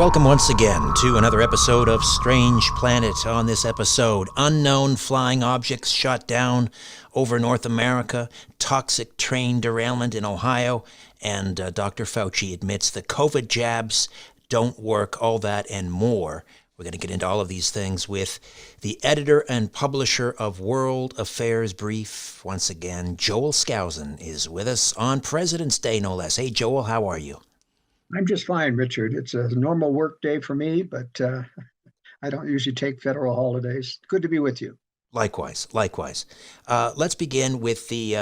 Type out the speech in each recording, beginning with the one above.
welcome once again to another episode of Strange Planet. On this episode, unknown flying objects shot down over North America, toxic train derailment in Ohio, and Dr. Fauci admits the COVID jabs don't work, all that and more. We're going to get into all of these things with the editor and publisher of World Affairs Brief. Once again, Joel Skousen is with us on President's Day, no less. Hey, Joel, how are you? I'm just fine, Richard. It's a normal work day for me, but I don't usually take federal holidays. Good to be with you. Likewise. Let's begin with the,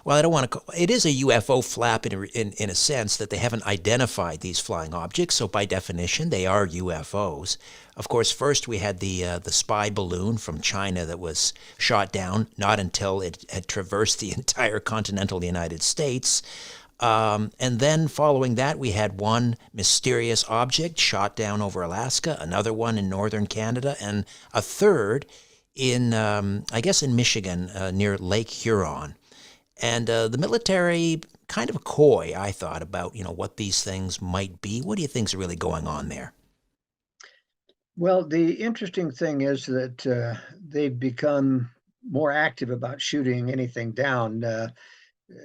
well, I don't want to, it is a UFO flap in a sense that they haven't identified these flying objects, so by definition, they are UFOs. Of course, first we had the spy balloon from China that was shot down, not until it had traversed the entire continental United States. And then following that, we had one mysterious object shot down over Alaska, another one in northern Canada, and a third in, I guess, in Michigan, near Lake Huron. And the military kind of coy, I thought, about, what these things might be. What do you think's really going on there? Well, the interesting thing is that they've become more active about shooting anything down.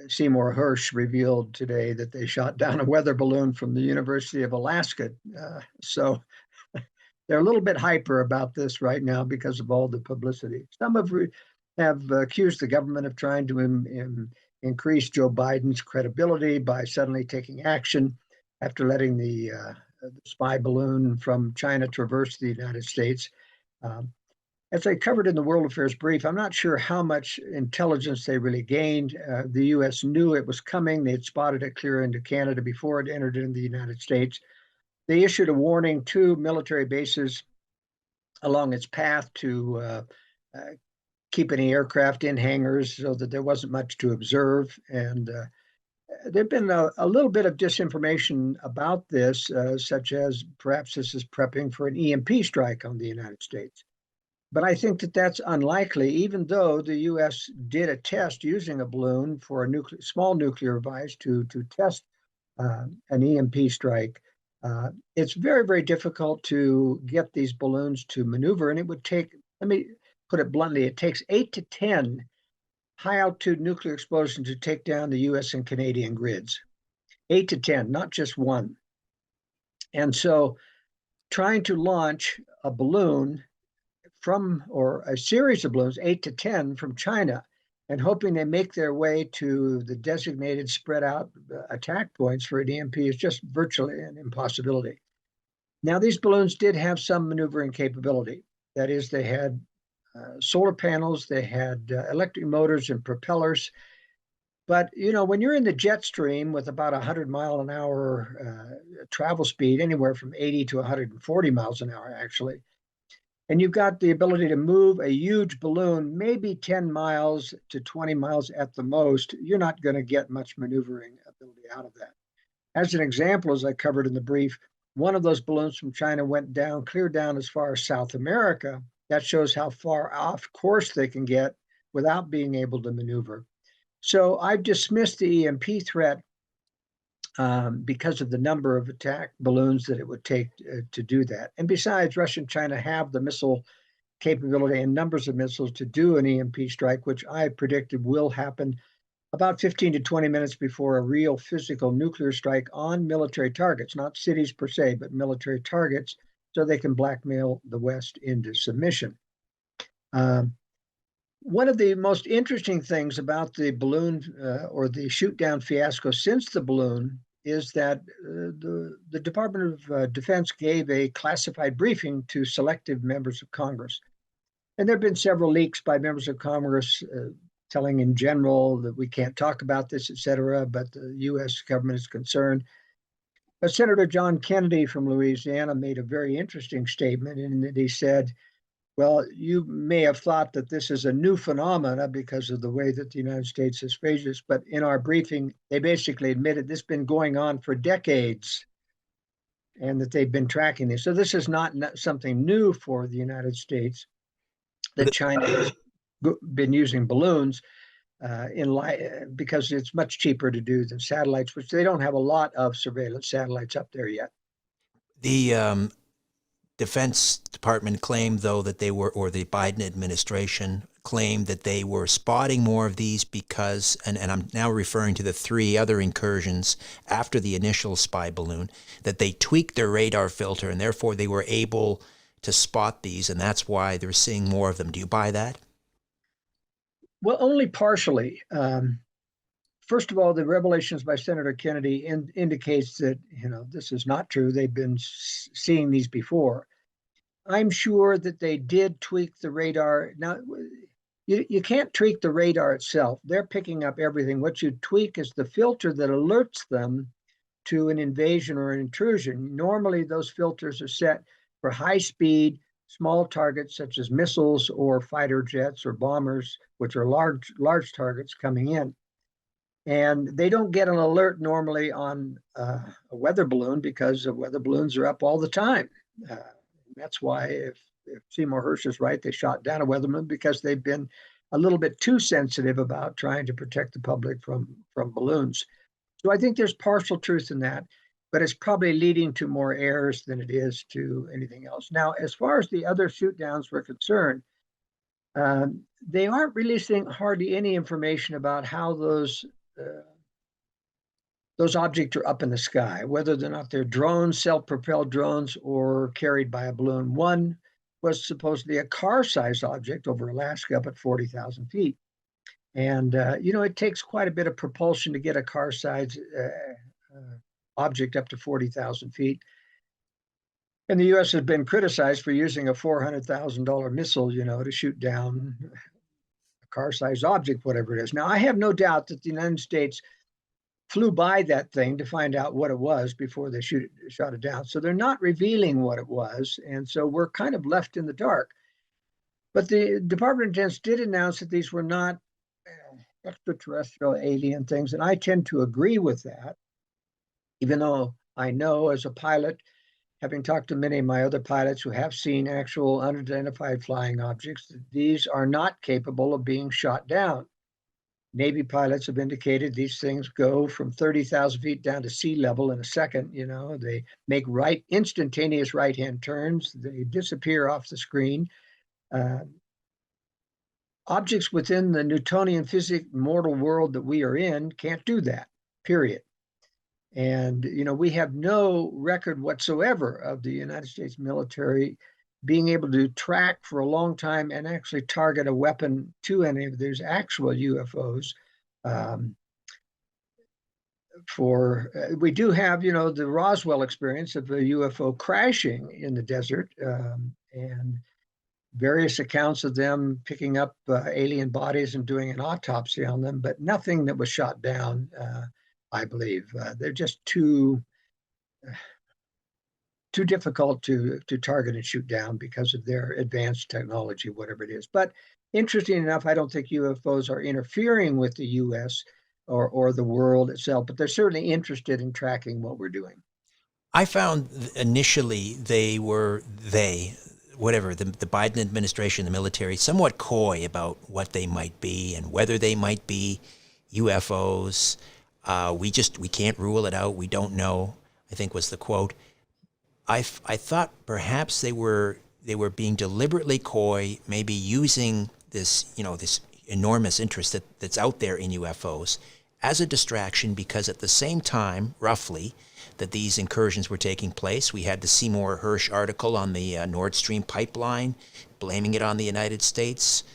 Seymour Hersh revealed today that they shot down a weather balloon from the University of Alaska. So they're a little bit hyper about this right now because of all the publicity. Some have accused the government of trying to increase Joe Biden's credibility by suddenly taking action after letting the spy balloon from China traverse the United States. As I covered in the World Affairs Brief, I'm not sure how much intelligence they really gained. The U.S. knew it was coming. They had spotted it clear into Canada before it entered into the United States. They issued a warning to military bases along its path to keep any aircraft in hangars so that there wasn't much to observe. And there've been a little bit of disinformation about this, such as perhaps this is prepping for an EMP strike on the United States. But I think that that's unlikely, even though the U.S. did a test using a balloon for a small nuclear device to test an EMP strike. It's very, very difficult to get these balloons to maneuver, and it would take, let me put it bluntly, it takes 8 to 10 high-altitude nuclear explosions to take down the U.S. and Canadian grids. 8 to 10, not just one. And so trying to launch a balloon or a series of balloons, 8 to 10 from China, and hoping they make their way to the designated spread out attack points for an EMP is just virtually an impossibility. Now, these balloons did have some maneuvering capability. That is, they had solar panels, they had electric motors and propellers. But, when you're in the jet stream with about 100 mile an hour travel speed, anywhere from 80 to 140 miles an hour, actually, and you've got the ability to move a huge balloon, maybe 10 miles to 20 miles at the most, you're not going to get much maneuvering ability out of that. As an example, as I covered in the brief, one of those balloons from China went down, clear down as far as South America. That shows how far off course they can get without being able to maneuver. So I've dismissed the EMP threat because of the number of attack balloons that it would take to do that. And besides, Russia and China have the missile capability and numbers of missiles to do an EMP strike, which I predicted will happen about 15 to 20 minutes before a real physical nuclear strike on military targets, not cities per se, but military targets, so they can blackmail the West into submission. One of the most interesting things about the balloon or the shoot down fiasco since the balloon is that the Department of Defense gave a classified briefing to selective members of Congress. And there have been several leaks by members of Congress telling in general that we can't talk about this, et cetera, but the U.S. government is concerned. But Senator John Kennedy from Louisiana made a very interesting statement in that he said, well, you may have thought that this is a new phenomena because of the way that the United States has phrased this, but in our briefing, they basically admitted this has been going on for decades and that they've been tracking this. So this is not something new for the United States, that China has been using balloons because it's much cheaper to do than satellites, which they don't have a lot of surveillance satellites up there yet. The Defense Department claimed, though, that they were, or the Biden administration claimed that they were spotting more of these because, and I'm now referring to the 3 other incursions after the initial spy balloon, that they tweaked their radar filter and therefore they were able to spot these, and that's why they're seeing more of them. Do you buy that? Well, only partially. First of all, the revelations by Senator Kennedy indicates that this is not true. They've been seeing these before. I'm sure that they did tweak the radar. Now, you can't tweak the radar itself. They're picking up everything. What you tweak is the filter that alerts them to an invasion or an intrusion. Normally, those filters are set for high speed, small targets such as missiles or fighter jets or bombers, which are large targets coming in. And they don't get an alert normally on a weather balloon because the weather balloons are up all the time. That's why if Seymour Hersh is right, they shot down a weather balloon because they've been a little bit too sensitive about trying to protect the public from balloons. So I think there's partial truth in that, but it's probably leading to more errors than it is to anything else. Now, as far as the other shoot downs were concerned, they aren't releasing hardly any information about how those objects are up in the sky, whether or not they're drones, self-propelled drones, or carried by a balloon. One was supposedly a car-sized object over Alaska up at 40,000 feet. And, it takes quite a bit of propulsion to get a car-sized object up to 40,000 feet. And the U.S. has been criticized for using a $400,000 missile, to shoot down a car-sized object, whatever it is. Now, I have no doubt that the United States flew by that thing to find out what it was before they shot it down. So they're not revealing what it was. And so we're kind of left in the dark. But the Department of Defense did announce that these were not extraterrestrial alien things. And I tend to agree with that, even though I know as a pilot, having talked to many of my other pilots who have seen actual unidentified flying objects, that these are not capable of being shot down. Navy pilots have indicated these things go from 30,000 feet down to sea level in a second. They make instantaneous right-hand turns. They disappear off the screen. Objects within the Newtonian physics mortal world that we are in can't do that, period. And, we have no record whatsoever of the United States military being able to track for a long time and actually target a weapon to any of these actual UFOs. We do have, the Roswell experience of a UFO crashing in the desert, and various accounts of them picking up alien bodies and doing an autopsy on them, but nothing that was shot down, I believe. They're just too difficult to target and shoot down because of their advanced technology, whatever it is. But interesting enough, I don't think UFOs are interfering with the U.S. or the world itself, but they're certainly interested in tracking what we're doing. I found initially the Biden administration, the military, somewhat coy about what they might be and whether they might be UFOs. We can't rule it out. We don't know, I think was the quote. I thought perhaps they were being deliberately coy, maybe using this enormous interest that's out there in UFOs as a distraction, because at the same time, roughly, that these incursions were taking place, we had the Seymour Hersh article on the Nord Stream pipeline, blaming it on the United States.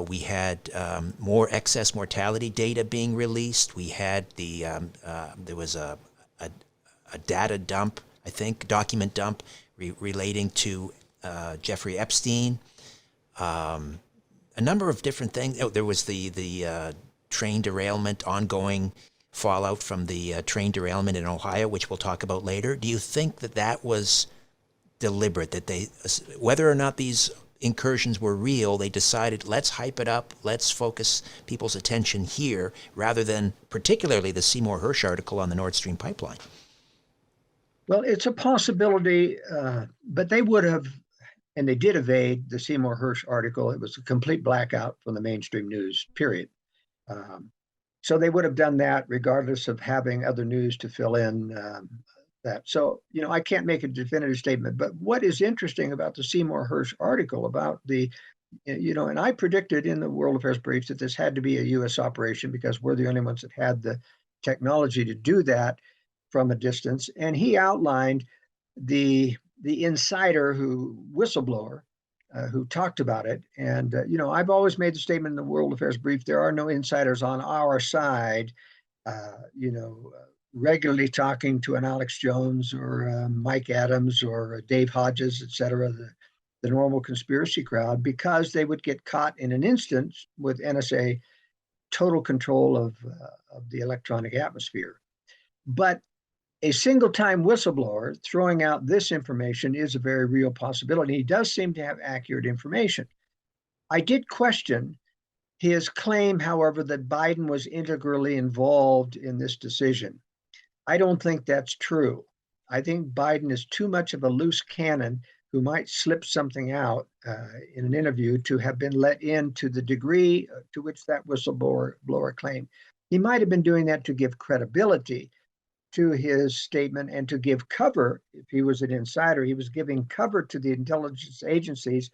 We had more excess mortality data being released. We had there was a data dump, I think, document dump relating to Jeffrey Epstein. A number of different things. Oh, there was the train derailment, ongoing fallout from the train derailment in Ohio, which we'll talk about later. Do you think that was deliberate, that they, whether or not these incursions were real, they decided, let's hype it up, let's focus people's attention here, rather than particularly the Seymour Hersh article on the Nord Stream pipeline? Well, it's a possibility, but they would have, and they did evade the Seymour Hersh article. It was a complete blackout from the mainstream news, period. So they would have done that regardless of having other news to fill in that. So, I can't make a definitive statement. But what is interesting about the Seymour Hersh article about and I predicted in the World Affairs Brief that this had to be a U.S. operation because we're the only ones that had the technology to do that from a distance. And he outlined the insider whistleblower who talked about it. And, I've always made the statement in the World Affairs Brief, there are no insiders on our side, regularly talking to an Alex Jones or Mike Adams or Dave Hodges, et cetera, the normal conspiracy crowd, because they would get caught in an instant with NSA total control of the electronic atmosphere. But a single-time whistleblower throwing out this information is a very real possibility. He does seem to have accurate information. I did question his claim, however, that Biden was integrally involved in this decision. I don't think that's true. I think Biden is too much of a loose cannon who might slip something out in an interview to have been let in to the degree to which that whistleblower claimed. He might have been doing that to give credibility to his statement and to give cover. If he was an insider, he was giving cover to the intelligence agencies,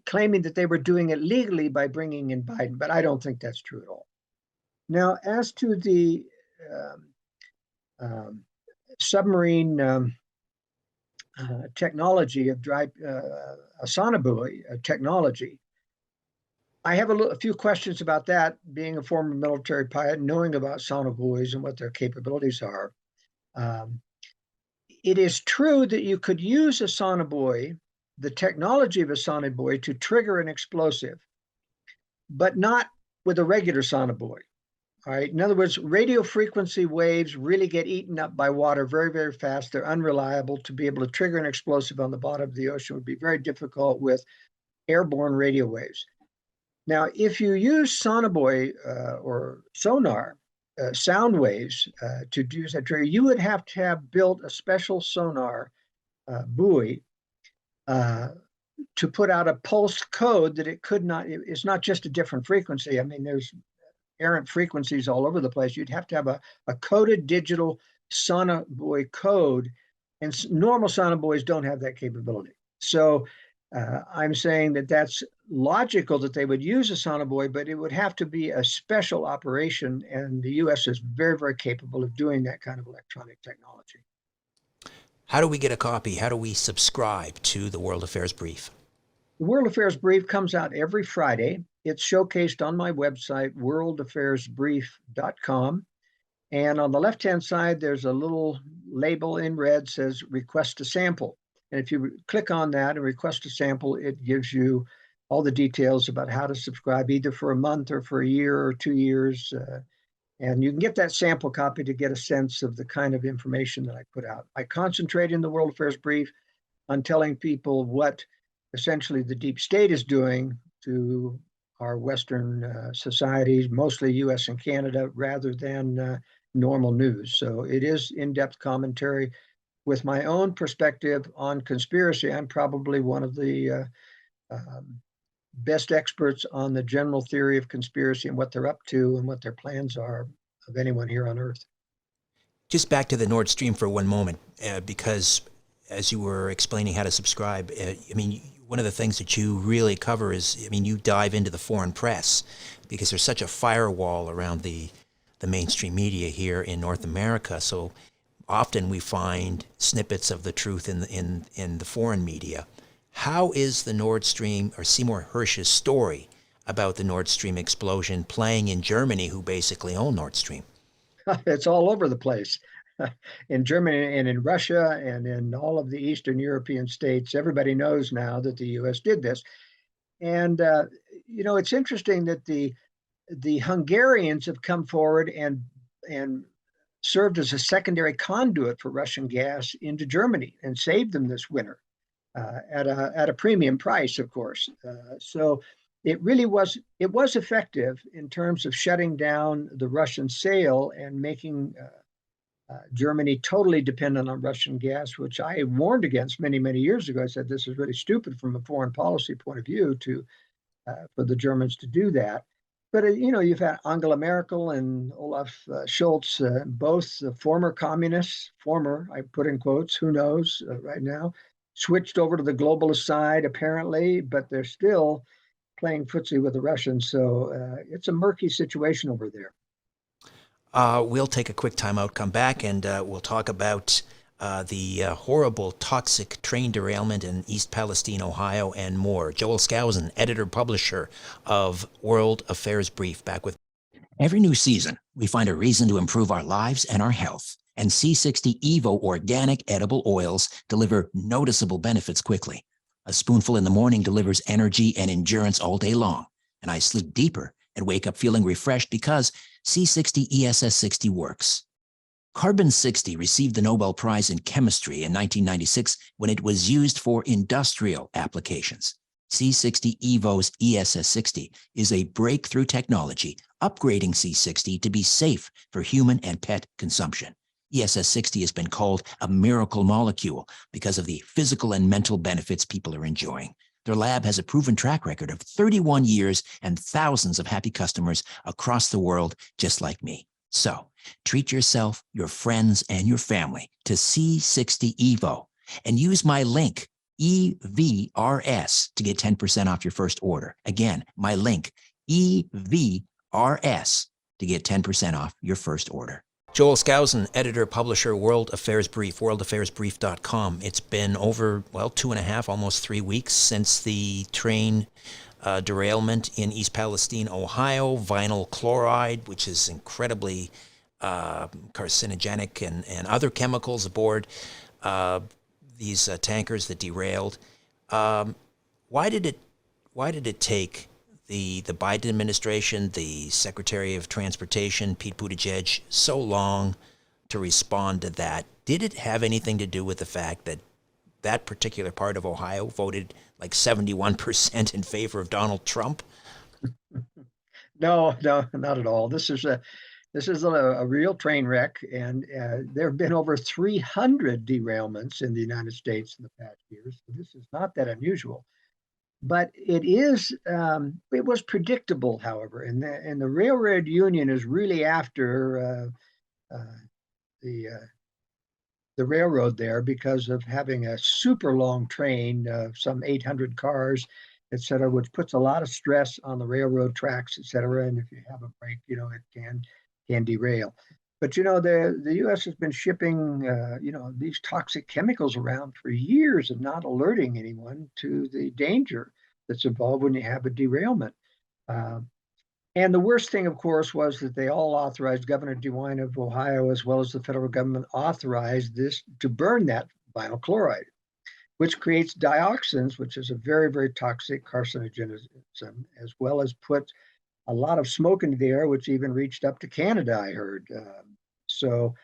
claiming that they were doing it legally by bringing in Biden. But I don't think that's true at all. Now, as to the submarine technology of dry sonobuoy technology, I have a few questions about that, being a former military pilot, knowing about sonobuoys and what their capabilities are. It is true that you could use a sonobuoy, the technology of a sonobuoy, to trigger an explosive, but not with a regular sonobuoy. All right. In other words, radio frequency waves really get eaten up by water very, very fast. They're unreliable. To be able to trigger an explosive on the bottom of the ocean would be very difficult with airborne radio waves. Now, if you use sonobuoy or sonar, sound waves to use that trigger, you would have to have built a special sonar buoy to put out a pulsed code that it could not, it's not just a different frequency. I mean, there's errant frequencies all over the place. You'd have to have a coded digital sonobuoy code, and normal sonobuoys don't have that capability. So I'm saying that that's logical that they would use a sonobuoy, but it would have to be a special operation, and the U.S. is very, very capable of doing that kind of electronic technology. How do we get a copy? How do we subscribe to the World Affairs Brief? The World Affairs Brief comes out every Friday. It's showcased on my website, worldaffairsbrief.com. And on the left-hand side, there's a little label in red says request a sample. And if you click on that and request a sample, it gives you all the details about how to subscribe, either for a month or for a year or 2 years. And you can get that sample copy to get a sense of the kind of information that I put out. I concentrate in the World Affairs Brief on telling people what essentially the deep state is doing to our Western societies, mostly US and Canada, rather than normal news. So it is in-depth commentary with my own perspective on conspiracy. I'm probably one of the best experts on the general theory of conspiracy and what they're up to and what their plans are of anyone here on Earth. Just back to the Nord Stream for one moment, because as you were explaining how to subscribe, I mean, one of the things that you really cover is, I mean, you dive into the foreign press because there's such a firewall around the mainstream media here in North America. So often we find snippets of the truth in the foreign media. How is the Nord Stream, or Seymour Hersh's story about the Nord Stream explosion, playing in Germany, who basically own Nord Stream? It's all over the place. In Germany and in Russia and in all of the Eastern European states, everybody knows now that the U.S. did this. And, it's interesting that the Hungarians have come forward and served as a secondary conduit for Russian gas into Germany and saved them this winter at a premium price, of course. So it really was effective in terms of shutting down the Russian sale and making Germany totally dependent on Russian gas, which I warned against many, many years ago. I said this is really stupid from a foreign policy point of view for the Germans to do that. But you've had Angela Merkel and Olaf Scholz, both former communists, former, I put in quotes, who knows right now, switched over to the globalist side apparently, but they're still playing footsie with the Russians. So it's a murky situation over there. We'll take a quick timeout, come back, and we'll talk about the horrible, toxic train derailment in East Palestine, Ohio, and more. Joel Skousen, editor-publisher of World Affairs Brief, back with. Every new season, we find a reason to improve our lives and our health. And C60 Evo organic edible oils deliver noticeable benefits quickly. A spoonful in the morning delivers energy and endurance all day long. And I sleep deeper and wake up feeling refreshed because C60 ESS60 works. Carbon 60 received the Nobel Prize in Chemistry in 1996 when it was used for industrial applications. C60 Evo's ESS60 is a breakthrough technology upgrading C60 to be safe for human and pet consumption. ESS60 has been called a miracle molecule because of the physical and mental benefits people are enjoying. Their lab has a proven track record of 31 years and thousands of happy customers across the world, just like me. So treat yourself, your friends, and your family to C60 Evo and use my link, EVRS, to get 10% off your first order. Again, my link, EVRS, to get 10% off your first order. Joel Skousen, editor, publisher, World Affairs Brief, worldaffairsbrief.com. It's been over, 2.5, almost 3 weeks since the train derailment in East Palestine, Ohio. Vinyl chloride, which is incredibly carcinogenic, and other chemicals aboard these tankers that derailed. Why did it take the Biden administration, the Secretary of Transportation, Pete Buttigieg, so long to respond to that? Did it have anything to do with the fact that that particular part of Ohio voted like 71% in favor of Donald Trump? No, not at all. This is a real train wreck, and there have been over 300 derailments in the United States in the past years. So this is not that unusual. But it was predictable, however, and the railroad union is really after the railroad there because of having a super long train, some 800 cars, et cetera, which puts a lot of stress on the railroad tracks, et cetera. And if you have a break, it can derail. But the U.S. has been shipping these toxic chemicals around for years and not alerting anyone to the danger that's involved when you have a derailment. And the worst thing, of course, was that they all authorized, Governor DeWine of Ohio, as well as the federal government, authorized this to burn that vinyl chloride, which creates dioxins, which is a very, very toxic carcinogen, as well as put a lot of smoke into the air, which even reached up to Canada, I heard. So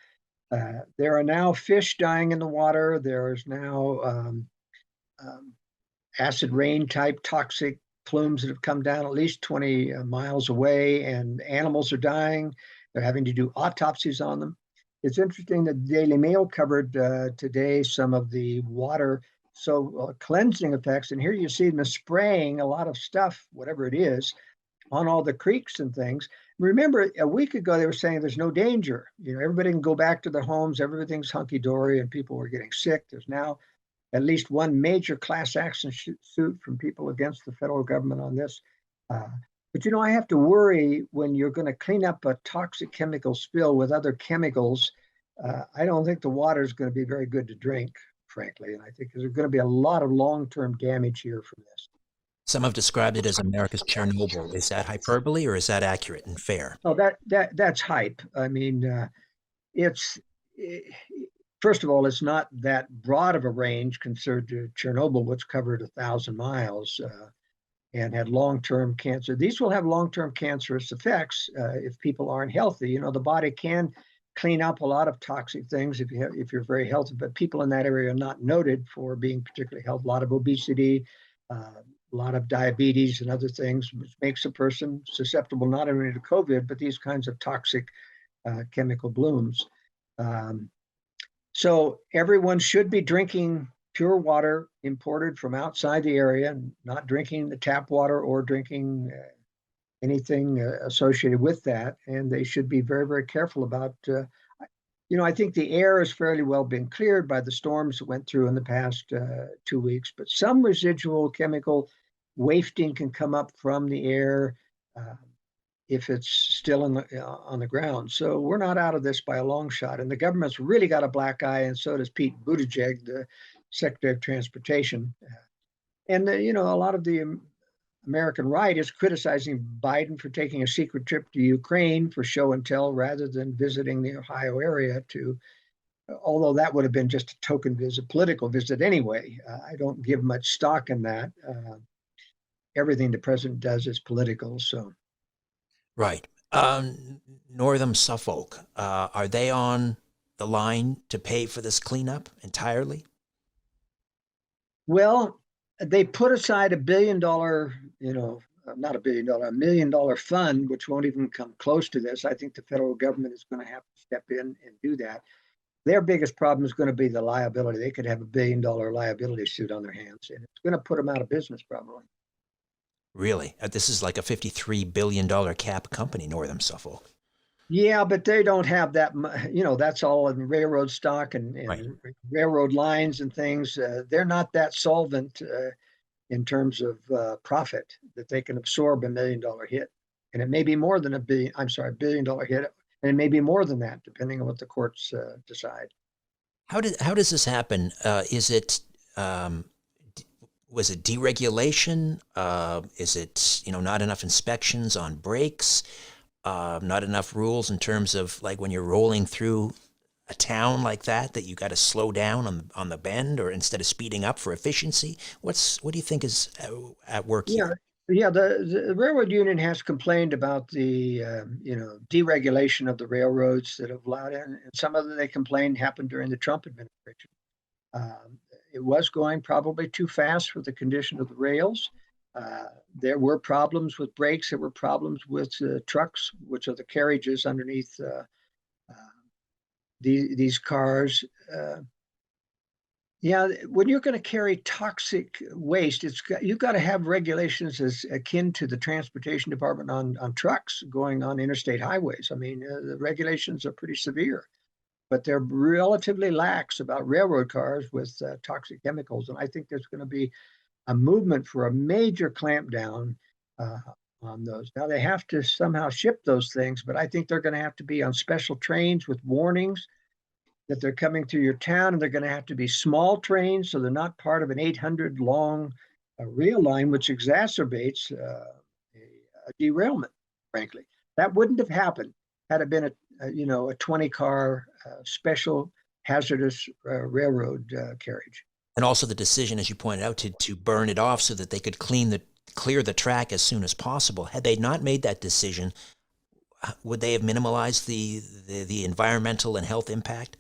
there are now fish dying in the water. There is now acid rain type toxic plumes that have come down at least 20 miles away, and animals are dying. They're having to do autopsies on them. It's interesting that Daily Mail covered today some of the water cleansing effects, and here you see them spraying a lot of stuff, whatever it is, on all the creeks and things. Remember, a week ago, they were saying there's no danger. Everybody can go back to their homes. Everything's hunky-dory, and people were getting sick. There's now at least one major class action suit from people against the federal government on this. But I have to worry when you're going to clean up a toxic chemical spill with other chemicals. I don't think the water is going to be very good to drink, frankly. And I think there's going to be a lot of long-term damage here from this. Some have described it as America's Chernobyl. Is that hyperbole, or is that accurate and fair? Oh, that's hype. I mean, first of all, it's not that broad of a range compared to Chernobyl, which covered 1,000 miles and had long-term cancer. These will have long-term cancerous effects if people aren't healthy. The body can clean up a lot of toxic things if you're very healthy, but people in that area are not noted for being particularly healthy. A lot of obesity, a lot of diabetes and other things, which makes a person susceptible not only to COVID, but these kinds of toxic chemical blooms. So everyone should be drinking pure water imported from outside the area, and not drinking the tap water or drinking anything associated with that, and they should be very, very careful about. I think the air has fairly well been cleared by the storms that went through in the past 2 weeks, but some residual chemical wafting can come up from the air if it's still on the ground. So we're not out of this by a long shot, and the government's really got a black eye, and so does Pete Buttigieg, the Secretary of Transportation. And a lot of the American right is criticizing Biden for taking a secret trip to Ukraine for show and tell rather than visiting the Ohio area although that would have been just a token visit, political visit anyway. I don't give much stock in that. Everything the president does is political. So, Right. Northern Suffolk, are they on the line to pay for this cleanup entirely? well, they put aside $1 billion, not $1 billion, $1 million fund, which won't even come close to this. I think the federal government is going to have to step in and do that. Their biggest problem is going to be the liability. They could have $1 billion liability suit on their hands, and it's going to put them out of business probably. Really? This is like a $53 billion cap company, Northern Suffolk. Yeah, but they don't have that. That's all in railroad stock and Right. railroad lines and things. They're not that solvent in terms of profit that they can absorb $1 million hit, and it may be more than $1 billion hit, and it may be more than that depending on what the courts decide. How does this happen? Is it was it deregulation? Is it not enough inspections on brakes? Not enough rules in terms of like when you're rolling through a town like that you got to slow down on the bend, or instead of speeding up for efficiency? What do you think is at work here? Yeah. The railroad union has complained about the deregulation of the railroads that have allowed in, and some of them they complained happened during the Trump administration. It was going probably too fast for the condition of the rails. There were problems with brakes. There were problems with trucks, which are the carriages underneath these cars. When you're going to carry toxic waste, you've got to have regulations as akin to the transportation department on trucks going on interstate highways. I mean, the regulations are pretty severe, but they're relatively lax about railroad cars with toxic chemicals. And I think there's going to be a movement for a major clampdown on those. Now they have to somehow ship those things, but I think they're going to have to be on special trains with warnings that they're coming through your town, and they're going to have to be small trains, so they're not part of an 800 long rail line, which exacerbates a derailment. Frankly, that wouldn't have happened had it been a 20 car special hazardous railroad carriage. And also the decision, as you pointed out, to burn it off so that they could clear the track as soon as possible. Had they not made that decision, would they have minimalized the environmental and health impact?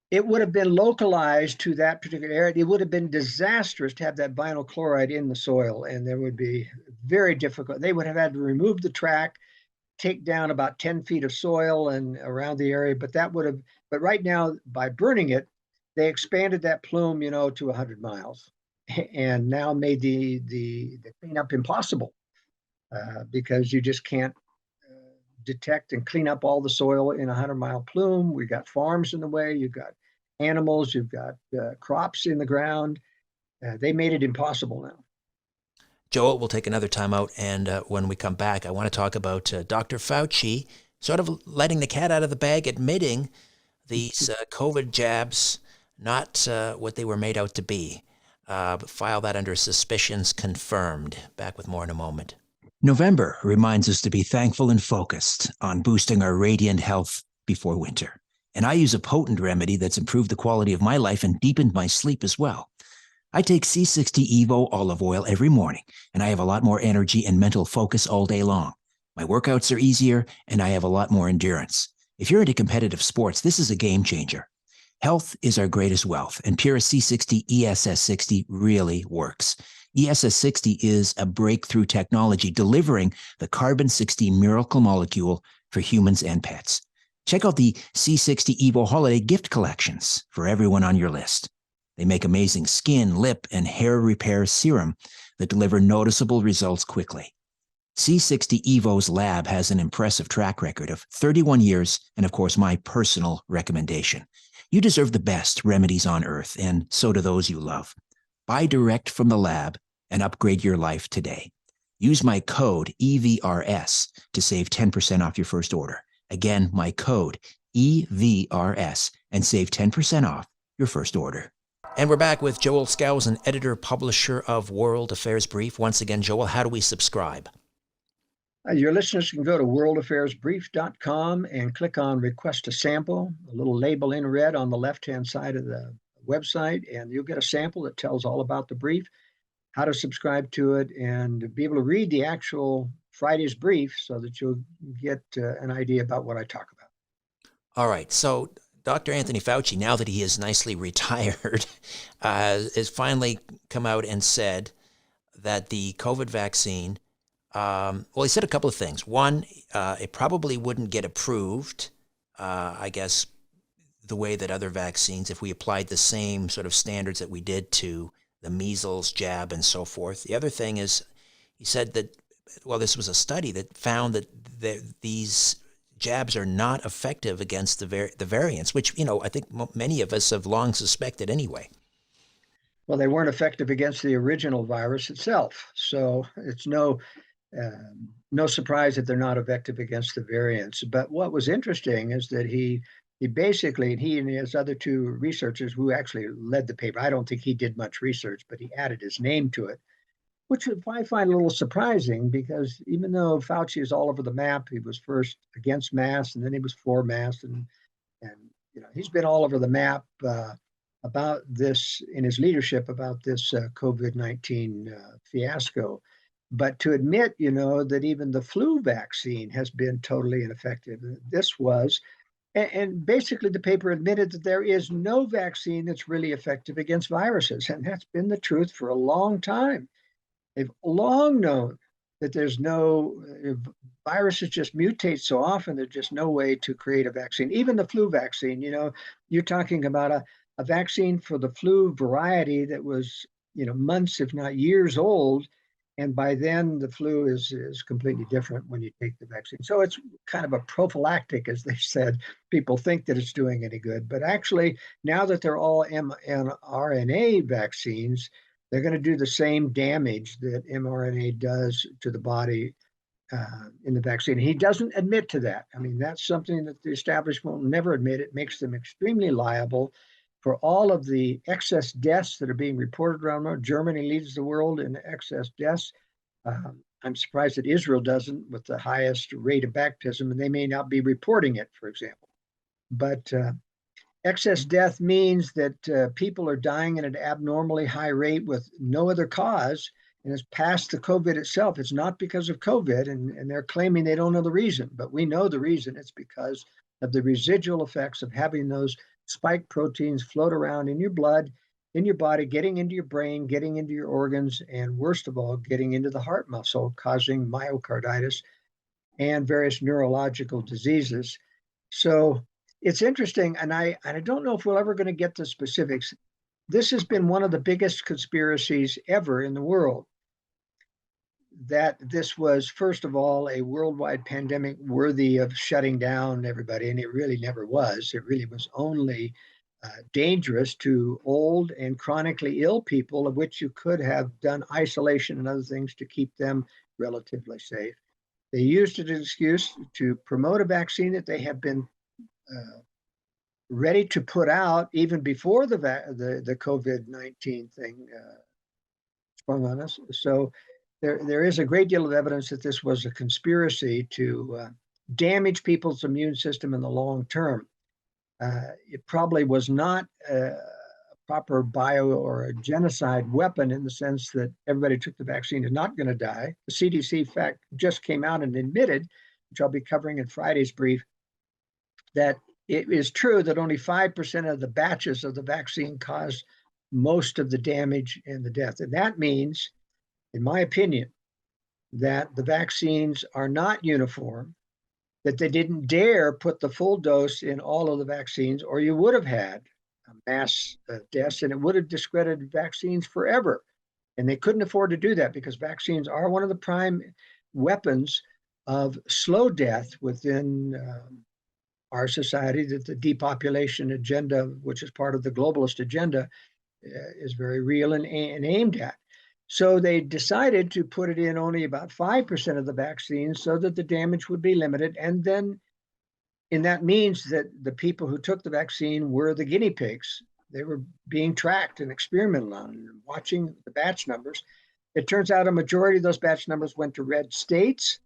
It would have been localized to that particular area. It would have been disastrous to have that vinyl chloride in the soil, and there would be very difficult. They would have had to remove the track, take down about 10 feet of soil and around the area, but right now, by burning it, they expanded that plume, to 100 miles, and now made the cleanup impossible because you just can't detect and clean up all the soil in a 100-mile plume. We got farms in the way. You've got animals. You've got crops in the ground. They made it impossible now. Joel, we'll take another time out, and when we come back, I want to talk about Dr. Fauci sort of letting the cat out of the bag, admitting these COVID jabs not what they were made out to be. But file that under suspicions confirmed. Back with more in a moment. November reminds us to be thankful and focused on boosting our radiant health before winter. And I use a potent remedy that's improved the quality of my life and deepened my sleep as well. I take C60 Evo olive oil every morning, and I have a lot more energy and mental focus all day long. My workouts are easier, and I have a lot more endurance. If you're into competitive sports, this is a game changer. Health is our greatest wealth, and Pura C60 ESS60 really works. ESS60 is a breakthrough technology delivering the carbon-60 miracle molecule for humans and pets. Check out the C60 Evo Holiday gift collections for everyone on your list. They make amazing skin, lip, and hair repair serum that deliver noticeable results quickly. C60 Evo's lab has an impressive track record of 31 years and, of course, my personal recommendation. You deserve the best remedies on earth, and so do those you love. Buy direct from the lab and upgrade your life today. Use my code EVRS to save 10% off your first order. Again, my code EVRS and save 10% off your first order. And we're back with Joel Skousen, editor-publisher of World Affairs Brief. Once again, Joel, how do we subscribe? Your listeners can go to worldaffairsbrief.com and click on Request a Sample, a little label in red on the left-hand side of the website, and you'll get a sample that tells all about the brief, how to subscribe to it, and be able to read the actual Friday's brief so that you'll get an idea about what I talk about. All right. So Dr. Anthony Fauci, now that he is nicely retired, has finally come out and said that the COVID vaccine, well, he said a couple of things. One, it probably wouldn't get approved, I guess, the way that other vaccines, if we applied the same sort of standards that we did to the measles jab and so forth. The other thing is, he said that, well, this was a study that found that these jabs are not effective against the variants, which, I think many of us have long suspected anyway. Well, they weren't effective against the original virus itself. So it's no surprise that they're not effective against the variants. But what was interesting is that he basically, he and his other two researchers who actually led the paper, I don't think he did much research, but he added his name to it, which I find a little surprising because even though Fauci is all over the map, he was first against masks and then he was for masks, and he's been all over the map about this in his leadership about this COVID-19 fiasco. But to admit, that even the flu vaccine has been totally ineffective. This was, and basically the paper admitted that there is no vaccine that's really effective against viruses. And that's been the truth for a long time. They've long known that there's no, viruses just mutate so often, there's just no way to create a vaccine. Even the flu vaccine, you're talking about a vaccine for the flu variety that was, months, if not years old. And by then the flu is completely different when you take the vaccine. So it's kind of a prophylactic, as they said. People think that it's doing any good, but actually now that they're all mRNA vaccines, they're going to do the same damage that mRNA does to the body in the vaccine. He doesn't admit to that. I mean, that's something that the establishment will never admit. It makes them extremely liable for all of the excess deaths that are being reported around the world. Germany leads the world in excess deaths. I'm surprised that Israel doesn't, with the highest rate of baptism, and they may not be reporting it, for example. But excess death means that people are dying at an abnormally high rate with no other cause, and it's past the COVID itself. It's not because of COVID, and they're claiming they don't know the reason, but we know the reason. It's because of the residual effects of having those spike proteins float around in your blood, in your body, getting into your brain, getting into your organs, and worst of all, getting into the heart muscle, causing myocarditis and various neurological diseases. So it's interesting, and I don't know if we're ever going to get the specifics. This has been one of the biggest conspiracies ever in the world, that this was, first of all, a worldwide pandemic worthy of shutting down everybody, and it really never was. It really was only dangerous to old and chronically ill people, of which you could have done isolation and other things to keep them relatively safe. They used it as an excuse to promote a vaccine that they have been ready to put out even before the COVID-19 thing sprung on us. So there is a great deal of evidence that this was a conspiracy to damage people's immune system in the long term. It probably was not a proper bio or a genocide weapon in the sense that everybody took the vaccine is not going to die. The CDC, in fact, just came out and admitted, which I'll be covering in Friday's brief, that it is true that only 5% of the batches of the vaccine caused most of the damage and the death. And that means, in my opinion, that the vaccines are not uniform, that they didn't dare put the full dose in all of the vaccines, or you would have had mass deaths, and it would have discredited vaccines forever. And they couldn't afford to do that because vaccines are one of the prime weapons of slow death within our society, that the depopulation agenda, which is part of the globalist agenda, is very real and aimed at. So they decided to put it in only about 5% of the vaccines so that the damage would be limited. And then, and that means that the people who took the vaccine were the guinea pigs. They were being tracked and experimented on and watching the batch numbers. It turns out a majority of those batch numbers went to red states,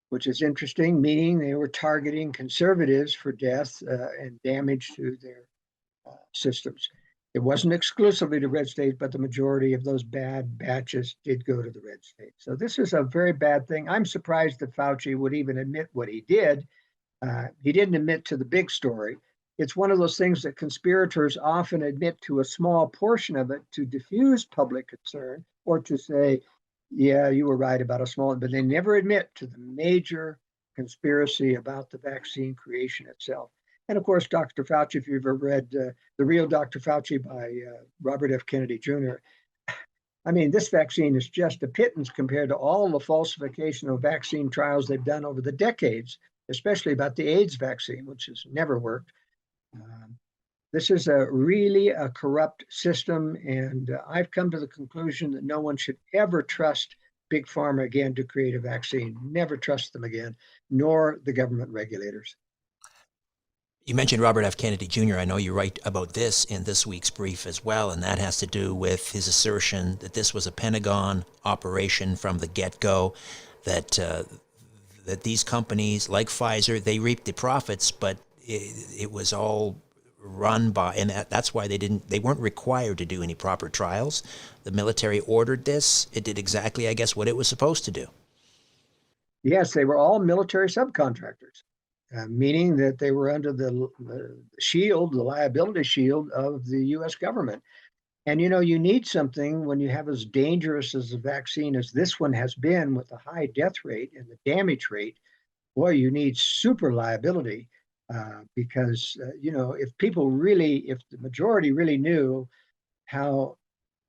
which is interesting, meaning they were targeting conservatives for death and damage to their systems. It wasn't exclusively to red states, but the majority of those bad batches did go to the red states. So this is a very bad thing. I'm surprised that Fauci would even admit what he did. He didn't admit to the big story. It's one of those things that conspirators often admit to a small portion of it to diffuse public concern or to say, yeah, you were right about a small, but they never admit to the major conspiracy about the vaccine creation itself. And of course, Dr. Fauci, if you've ever read The Real Dr. Fauci by Robert F. Kennedy Jr., I mean, this vaccine is just a pittance compared to all the falsification of vaccine trials they've done over the decades, especially about the AIDS vaccine, which has never worked. This is really a corrupt system, and I've come to the conclusion that no one should ever trust Big Pharma again to create a vaccine. Never trust them again, nor the government regulators. You mentioned Robert F. Kennedy Jr. I know you write about this in this week's brief as well, and that has to do with his assertion that this was a Pentagon operation from the get-go, that that these companies like Pfizer, they reaped the profits, but it was all run by, and that's why they weren't required to do any proper trials. The military ordered this. It did exactly, I guess, what it was supposed to do. Yes, they were all military subcontractors, meaning that they were under the shield, the liability shield of the U.S. government. And you need something when you have as dangerous as a vaccine as this one has been, with the high death rate and the damage rate. Boy, you need super liability. Because if the majority really knew how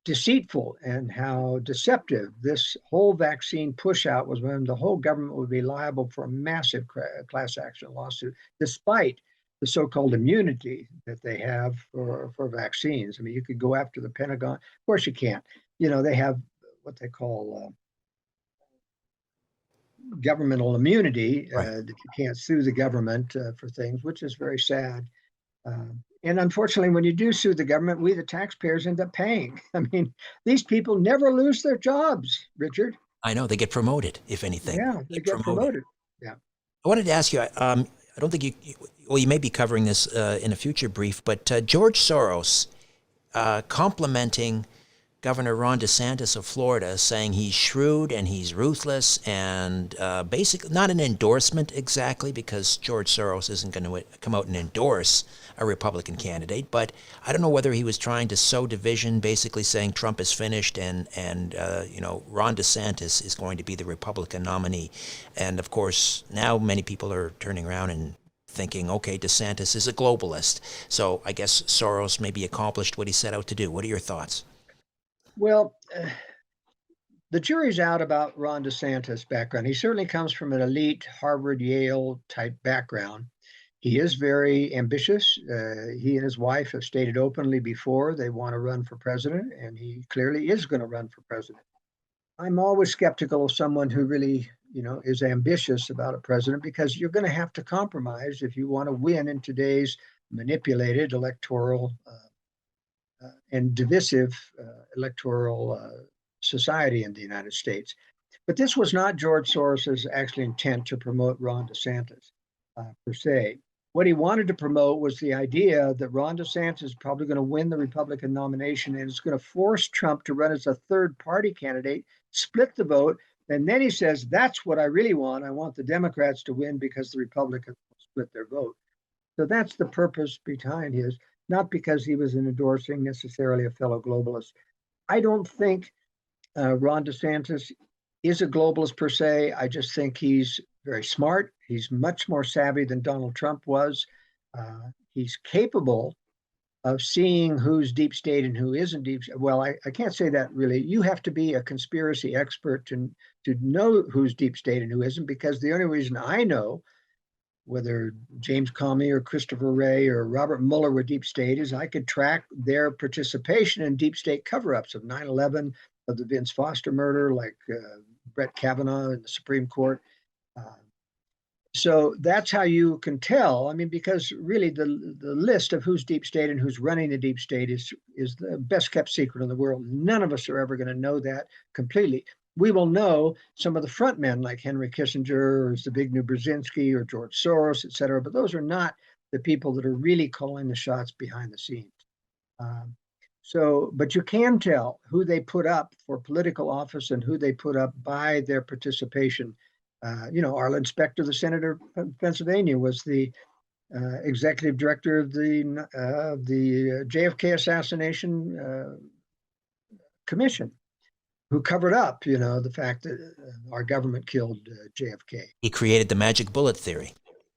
deceitful and how deceptive this whole vaccine push out was, when the whole government would be liable for a massive class action lawsuit, despite the so-called immunity that they have for vaccines. I mean, you could go after the Pentagon. Of course you can't. They have what they call governmental immunity, Right. that you can't sue the government for things, which is very sad. And unfortunately, when you do sue the government, we, the taxpayers, end up paying. I mean, these people never lose their jobs, Richard. I know they get promoted, if anything. Yeah, they get promoted. Yeah. I wanted to ask you, I don't think well, you may be covering this in a future brief, but George Soros complimenting Governor Ron DeSantis of Florida, saying he's shrewd and he's ruthless, and basically not an endorsement exactly, because George Soros isn't going to come out and endorse a Republican candidate, but I don't know whether he was trying to sow division, basically saying Trump is finished and Ron DeSantis is going to be the Republican nominee. And of course, now many people are turning around and thinking, okay, DeSantis is a globalist. So I guess Soros maybe accomplished what he set out to do. What are your thoughts? Well, the jury's out about Ron DeSantis' background. He certainly comes from an elite Harvard, Yale type background. He is very ambitious. He and his wife have stated openly before they want to run for president, and he clearly is going to run for president. I'm always skeptical of someone who really, is ambitious about a president, because you're going to have to compromise if you want to win in today's manipulated electoral and divisive electoral society in the United States. But this was not George Soros's actual intent to promote Ron DeSantis per se. What he wanted to promote was the idea that Ron DeSantis is probably going to win the Republican nomination, and it's going to force Trump to run as a third party candidate, split the vote. And then he says, that's what I really want. I want the Democrats to win because the Republicans will split their vote. So that's the purpose behind his, not because he was endorsing necessarily a fellow globalist. I don't think Ron DeSantis is a globalist per se. I just think he's very smart. He's much more savvy than Donald Trump was. He's capable of seeing who's deep state and who isn't deep. Well, I can't say that really. You have to be a conspiracy expert to know who's deep state and who isn't, because the only reason I know whether James Comey or Christopher Wray or Robert Mueller were deep state is I could track their participation in deep state cover-ups of 9/11, of the Vince Foster murder, like Brett Kavanaugh in the Supreme Court. So that's how you can tell. I mean, because really the list of who's deep state and who's running the deep state is the best kept secret in the world. None of us are ever going to know that completely. We will know some of the front men like Henry Kissinger or Zbigniew Brzezinski or George Soros, et cetera, but those are not the people that are really calling the shots behind the scenes. But you can tell who they put up for political office and who they put up by their participation. Arlen Specter, the senator from Pennsylvania, was the executive director of the JFK assassination commission, who covered up, the fact that our government killed JFK. He created the magic bullet theory.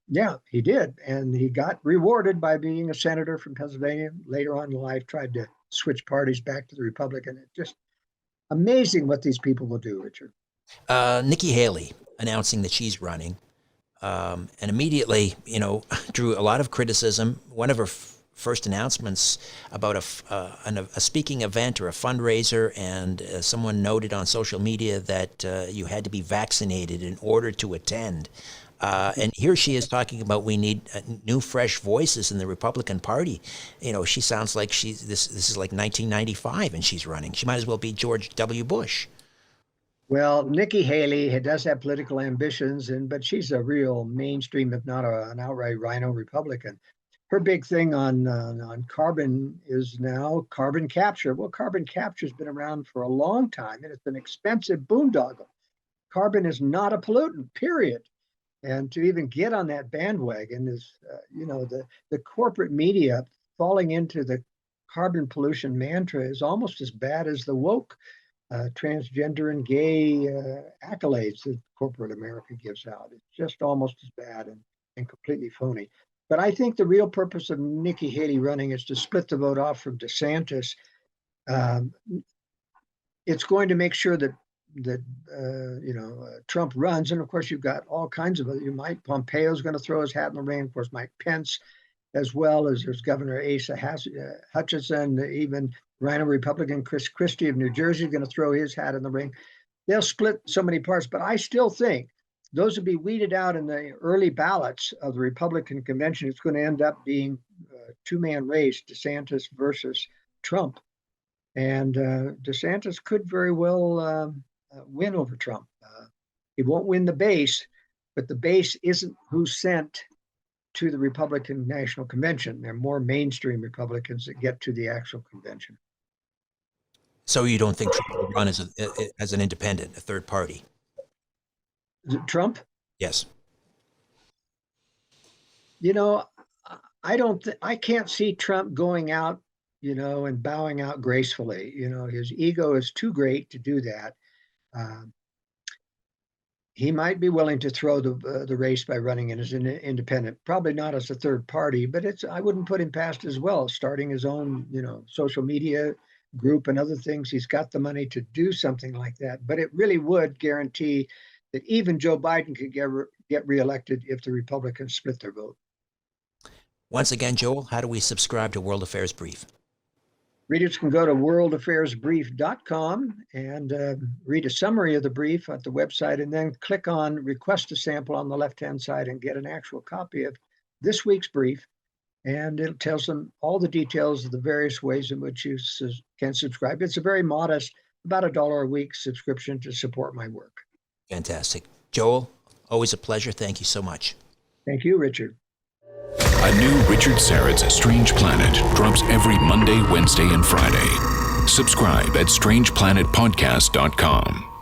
Yeah, he did. And he got rewarded by being a senator from Pennsylvania. Later on in life, tried to switch parties back to the Republican. It's just amazing what these people will do, Richard. Nikki Haley announcing that she's running, and immediately, drew a lot of criticism. One of her first announcements about a speaking event or a fundraiser, and someone noted on social media that you had to be vaccinated in order to attend. And here she is talking about we need new, fresh voices in the Republican Party. She sounds like this is like 1995, and she's running. She might as well be George W. Bush. Well, Nikki Haley does have political ambitions, but she's a real mainstream, if not an outright rhino Republican. Her big thing on carbon is now carbon capture. Well, carbon capture has been around for a long time, and it's an expensive boondoggle. Carbon is not a pollutant, period. And to even get on that bandwagon is, the corporate media falling into the carbon pollution mantra is almost as bad as the woke transgender and gay accolades that corporate America gives out. It's just almost as bad and completely phony. But I think the real purpose of Nikki Haley running is to split the vote off from DeSantis. It's going to make sure that Trump runs, and of course you've got all kinds of other. Mike Pompeo's going to throw his hat in the ring. Of course, Mike Pence, as well as there's Governor Asa Hutchinson, even Rhino Republican Chris Christie of New Jersey is going to throw his hat in the ring. They'll split so many parts, but I still think those will be weeded out in the early ballots of the Republican convention. It's going to end up being a two-man race, DeSantis versus Trump. And DeSantis could very well win over Trump. He won't win the base, but the base isn't who's sent to the Republican National Convention. They're more mainstream Republicans that get to the actual convention. So you don't think Trump will run as an independent, a third party? Is it Trump? Yes. I can't see Trump going out, and bowing out gracefully. His ego is too great to do that. He might be willing to throw the race by running in as an independent, probably not as a third party, but I wouldn't put him past as well, starting his own, social media group and other things. He's got the money to do something like that, but it really would guarantee that even Joe Biden could get reelected if the Republicans split their vote. Once again, Joel, how do we subscribe to World Affairs Brief? Readers can go to worldaffairsbrief.com and read a summary of the brief at the website, and then click on Request a Sample on the left-hand side and get an actual copy of this week's brief. And it tells them all the details of the various ways in which you can subscribe. It's a very modest, about $1 a week subscription to support my work. Fantastic. Joel, always a pleasure. Thank you so much. Thank you, Richard. A new Richard Syrett's Strange Planet drops every Monday, Wednesday, and Friday. Subscribe at strangeplanetpodcast.com.